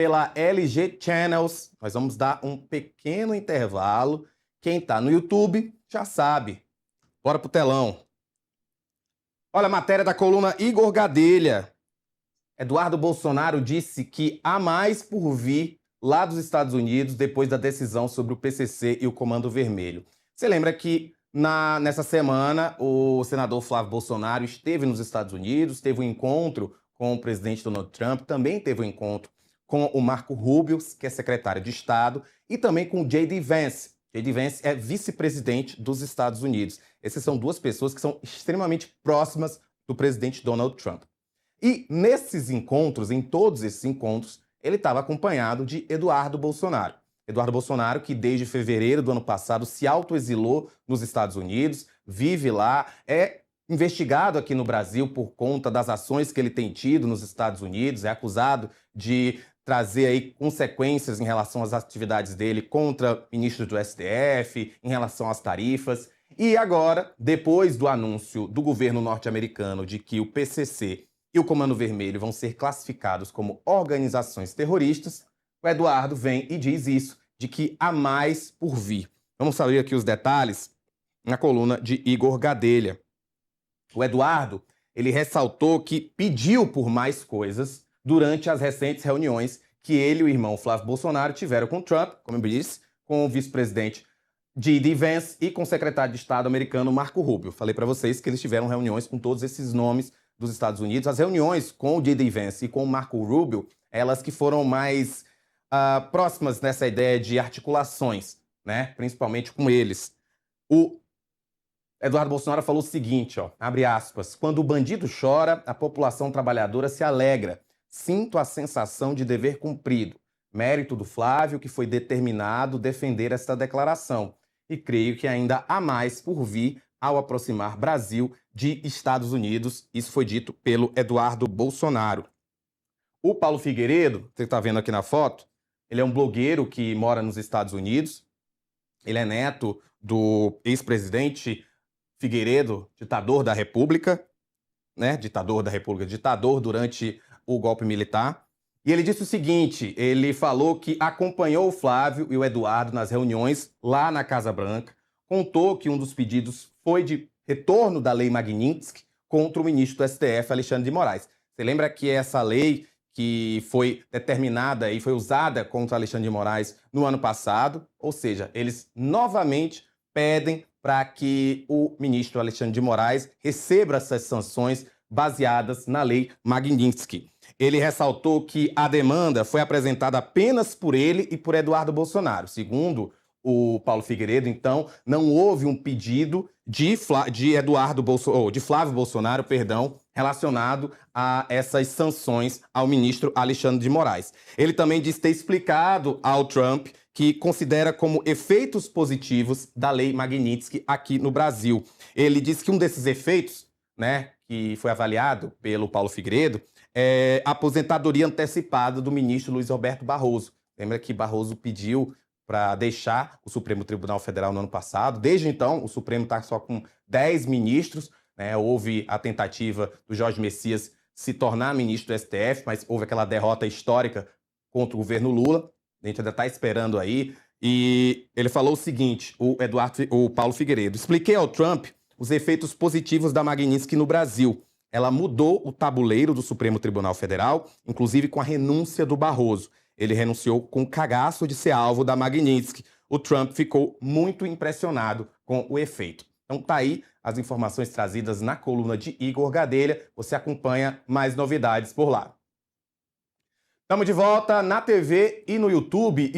pela LG Channels. Nós vamos dar um pequeno intervalo. Quem está no YouTube já sabe. Bora pro telão. Olha a matéria da coluna Igor Gadelha. Eduardo Bolsonaro disse que há mais por vir lá dos Estados Unidos depois da decisão sobre o PCC e o Comando Vermelho. Você lembra que nessa semana o senador Flávio Bolsonaro esteve nos Estados Unidos, teve um encontro com o presidente Donald Trump, também teve um encontro com o Marco Rubio, que é secretário de Estado, e também com o J.D. Vance. J.D. Vance é vice-presidente dos Estados Unidos. Essas são duas pessoas que são extremamente próximas do presidente Donald Trump. E nesses encontros, em todos esses encontros, ele estava acompanhado de Eduardo Bolsonaro. Eduardo Bolsonaro, que desde fevereiro do ano passado se autoexilou nos Estados Unidos, vive lá, é investigado aqui no Brasil por conta das ações que ele tem tido nos Estados Unidos, é acusado de trazer aí consequências em relação às atividades dele contra ministros do STF, em relação às tarifas. E agora, depois do anúncio do governo norte-americano de que o PCC e o Comando Vermelho vão ser classificados como organizações terroristas, o Eduardo vem e diz isso, de que há mais por vir. Vamos saber aqui os detalhes na coluna de Igor Gadelha. O Eduardo, ele ressaltou que pediu por mais coisas durante as recentes reuniões que ele e o irmão Flávio Bolsonaro tiveram com Trump, como eu disse, com o vice-presidente J.D. Vance e com o secretário de Estado americano Marco Rubio. Falei para vocês que eles tiveram reuniões com todos esses nomes dos Estados Unidos. As reuniões com o J.D. Vance e com o Marco Rubio, elas que foram mais próximas nessa ideia de articulações, né? Principalmente com eles. O Eduardo Bolsonaro falou o seguinte, ó, abre aspas, quando o bandido chora, a população trabalhadora se alegra. Sinto a sensação de dever cumprido. Mérito do Flávio, que foi determinado defender esta declaração. E creio que ainda há mais por vir ao aproximar Brasil de Estados Unidos. Isso foi dito pelo Eduardo Bolsonaro. O Paulo Figueiredo, você está vendo aqui na foto, ele é um blogueiro que mora nos Estados Unidos. Ele é neto do ex-presidente Figueiredo, ditador da República, né? Ditador durante o golpe militar. E ele disse o seguinte, ele falou que acompanhou o Flávio e o Eduardo nas reuniões lá na Casa Branca, contou que um dos pedidos foi de retorno da Lei Magnitsky contra o ministro do STF, Alexandre de Moraes. Você lembra que essa lei que foi determinada e foi usada contra Alexandre de Moraes no ano passado, ou seja, eles novamente pedem para que o ministro Alexandre de Moraes receba essas sanções baseadas na Lei Magnitsky. Ele ressaltou que a demanda foi apresentada apenas por ele e por Eduardo Bolsonaro. Segundo o Paulo Figueiredo, então, não houve um pedido de Flávio Bolsonaro, relacionado a essas sanções ao ministro Alexandre de Moraes. Ele também disse ter explicado ao Trump que considera como efeitos positivos da Lei Magnitsky aqui no Brasil. Ele disse que um desses efeitos, né, que foi avaliado pelo Paulo Figueiredo, é a aposentadoria antecipada do ministro Luiz Roberto Barroso. Lembra que Barroso pediu para deixar o Supremo Tribunal Federal no ano passado. Desde então, o Supremo está só com 10 ministros. Né? Houve a tentativa do Jorge Messias se tornar ministro do STF, mas houve aquela derrota histórica contra o governo Lula. A gente ainda está esperando aí. E ele falou o seguinte, o Paulo Figueiredo, expliquei ao Trump os efeitos positivos da Magnitsky no Brasil. Ela mudou o tabuleiro do Supremo Tribunal Federal, inclusive com a renúncia do Barroso. Ele renunciou com o cagaço de ser alvo da Magnitsky. O Trump ficou muito impressionado com o efeito. Então tá aí as informações trazidas na coluna de Igor Gadelha. Você acompanha mais novidades por lá. Estamos de volta na TV e no YouTube.